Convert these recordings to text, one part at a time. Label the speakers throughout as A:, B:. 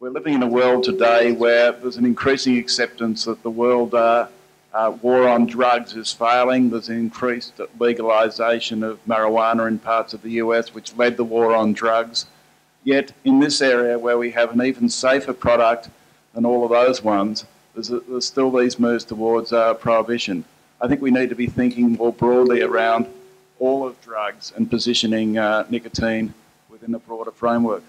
A: we're living in a world today where there's an increasing acceptance that the world war on drugs is failing. There's an increased legalisation of marijuana in parts of the US, which led the war on drugs. Yet in this area where we have an even safer product than all of those ones, there's still these moves towards prohibition. I think we need to be thinking more broadly around all of drugs and positioning nicotine within a broader framework.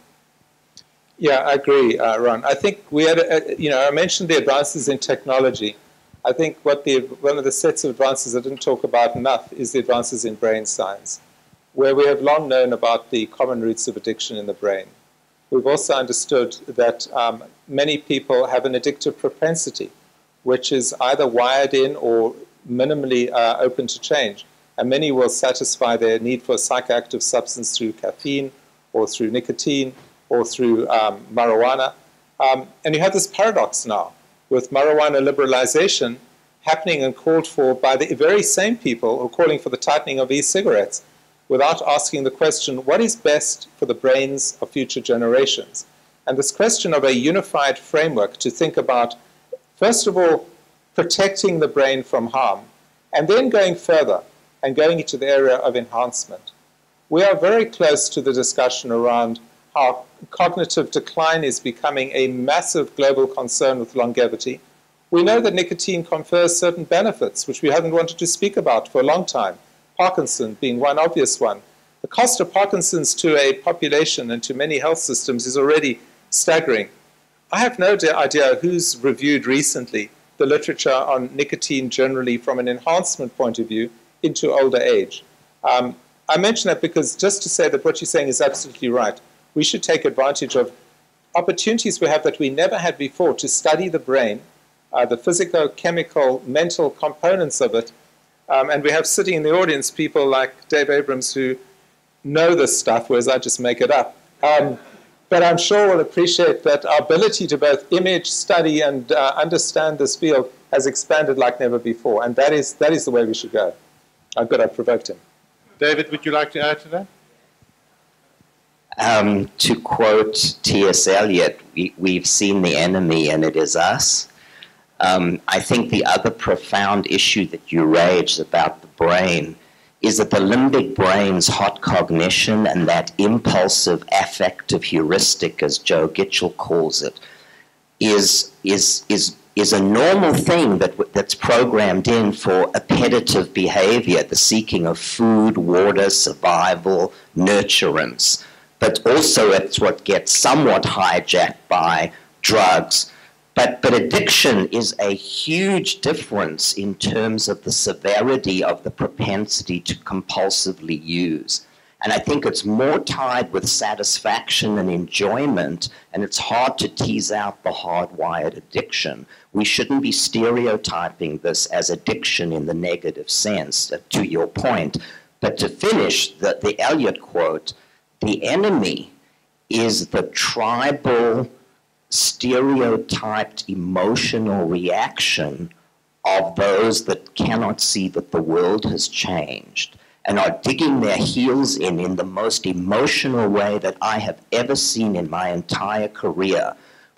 B: Yeah, I agree, Ron. I think we had, I mentioned the advances in technology. I think one of the sets of advances I didn't talk about enough is the advances in brain science, where we have long known about the common roots of addiction in the brain. We've also understood that many people have an addictive propensity, which is either wired in or minimally open to change. And many will satisfy their need for a psychoactive substance through caffeine or through nicotine or through marijuana. And you have this paradox now with marijuana liberalization happening and called for by the very same people who are calling for the tightening of e-cigarettes without asking the question, what is best for the brains of future generations? And this question of a unified framework to think about, first of all, protecting the brain from harm, and then going further and going into the area of enhancement. We are very close to the discussion around how cognitive decline is becoming a massive global concern with longevity. We know that nicotine confers certain benefits, which we haven't wanted to speak about for a long time, Parkinson being one obvious one. The cost of Parkinson's to a population and to many health systems is already staggering. I have no idea who's reviewed recently the literature on nicotine generally from an enhancement point of view into older age. I mention that because just to say that what you're saying is absolutely right. We should take advantage of opportunities we have that we never had before to study the brain, the physical, chemical, mental components of it. And we have sitting in the audience people like Dave Abrams who know this stuff, whereas I just make it up. But I'm sure we'll appreciate that our ability to both image, study, and understand this field has expanded like never before. And that is the way we should go. I'm good, I provoked him.
C: David, would you like to add to that?
D: To quote T.S. Eliot, we've seen the enemy and it is us. I think the other profound issue that you raised about the brain is that the limbic brain's hot cognition and that impulsive affective heuristic, as Joe Gitchell calls it, is a normal thing that's programmed in for appetitive behavior, the seeking of food, water, survival, nurturance. But also it's what gets somewhat hijacked by drugs. But addiction is a huge difference in terms of the severity of the propensity to compulsively use. And I think it's more tied with satisfaction and enjoyment, and it's hard to tease out the hardwired addiction. We shouldn't be stereotyping this as addiction in the negative sense, to your point. But to finish the Eliot quote, the enemy is the tribal, stereotyped emotional reaction of those that cannot see that the world has changed and are digging their heels in the most emotional way that I have ever seen in my entire career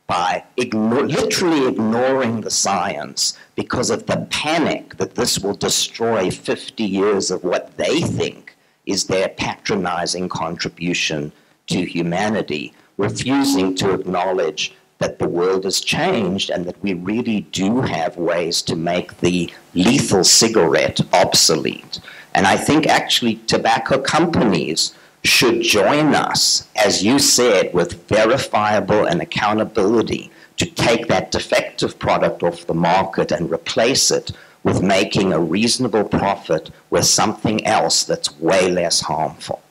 D: by literally ignoring the science because of the panic that this will destroy 50 years of what they think is their patronizing contribution to humanity, refusing to acknowledge that the world has changed and that we really do have ways to make the lethal cigarette obsolete. And I think actually tobacco companies should join us, as you said, with verifiable and accountability to take that defective product off the market and replace it with making a reasonable profit with something else that's way less harmful.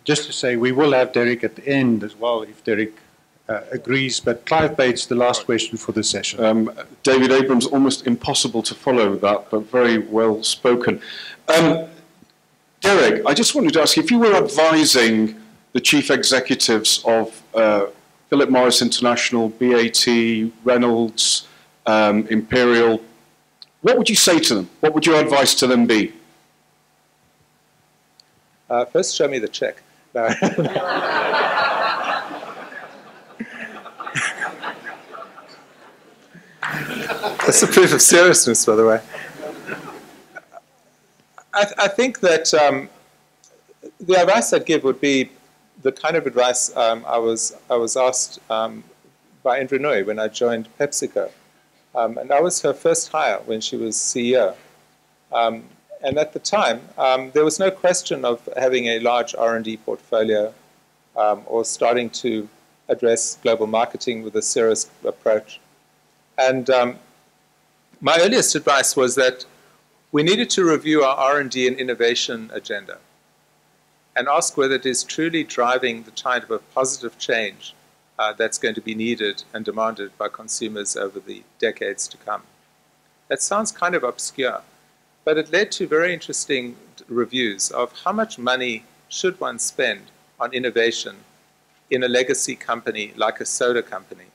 C: Just to say, we will have Derek at the end as well, if Derek agrees. But Clive Bates, the last question for this session.
E: David Abrams, almost impossible to follow that, but very well spoken. Derek, I just wanted to ask, if you were advising the chief executives of Philip Morris International, BAT, Reynolds, Imperial, what would you say to them? What would your advice to them be?
B: First, show me the check. No. That's a proof of seriousness, by the way. I think that the advice I'd give would be the kind of advice I was asked by Indra Nooyi when I joined PepsiCo. And I was her first hire when she was CEO. And at the time, there was no question of having a large R&D portfolio or starting to address global marketing with a serious approach. And my earliest advice was that we needed to review our R&D and innovation agenda and ask whether it is truly driving the kind of positive change that's going to be needed and demanded by consumers over the decades to come. That sounds kind of obscure, but it led to very interesting reviews of how much money should one spend on innovation in a legacy company like a soda company.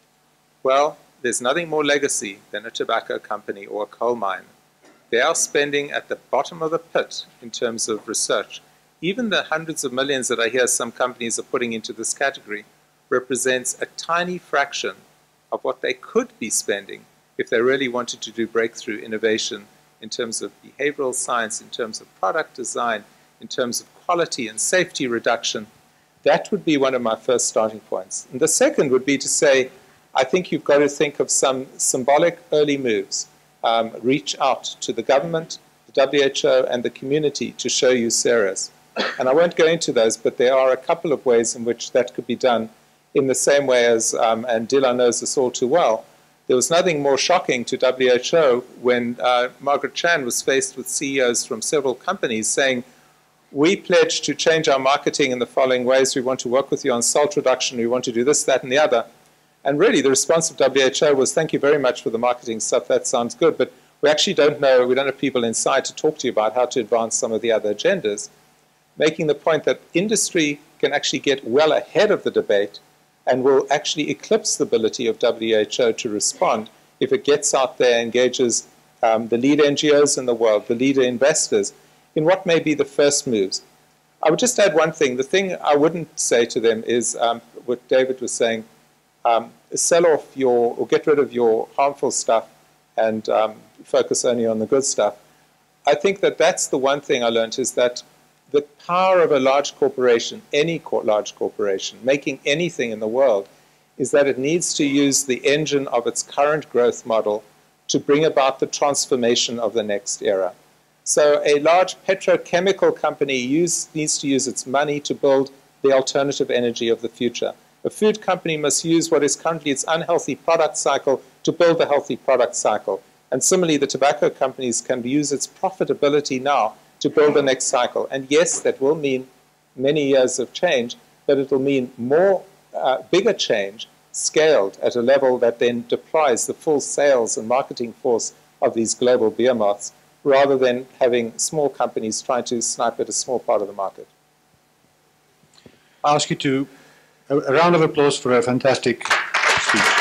B: Well, there's nothing more legacy than a tobacco company or a coal mine. They are spending at the bottom of the pit in terms of research. Even the hundreds of millions that I hear some companies are putting into this category represents a tiny fraction of what they could be spending if they really wanted to do breakthrough innovation in terms of behavioral science, in terms of product design, in terms of quality and safety reduction. That would be one of my first starting points. And the second would be to say, I think you've got to think of some symbolic early moves. Reach out to the government, the WHO, and the community to show you serious. And I won't go into those, but there are a couple of ways in which that could be done in the same way as, and Dila knows this all too well, there was nothing more shocking to WHO when Margaret Chan was faced with CEOs from several companies saying, we pledge to change our marketing in the following ways. We want to work with you on salt reduction. We want to do this, that, and the other. And really, the response of WHO was, thank you very much for the marketing stuff. That sounds good. But we actually don't know. We don't have people inside to talk to you about how to advance some of the other agendas, making the point that industry can actually get well ahead of the debate and will actually eclipse the ability of WHO to respond if it gets out there, engages the lead NGOs in the world, the leader investors, in what may be the first moves. I would just add one thing. The thing I wouldn't say to them is what David was saying, sell off your, or get rid of your harmful stuff and focus only on the good stuff. I think that that's the one thing I learned is that the power of a large corporation, any large corporation, making anything in the world, is that it needs to use the engine of its current growth model to bring about the transformation of the next era. So a large petrochemical company needs to use its money to build the alternative energy of the future. A food company must use what is currently its unhealthy product cycle to build a healthy product cycle. And similarly, the tobacco companies can use its profitability now to build the next cycle. And yes, that will mean many years of change, but it will mean more, bigger change scaled at a level that then deploys the full sales and marketing force of these global behemoths, rather than having small companies trying to snipe at a small part of the market.
C: I ask you to, a round of applause for a fantastic speech.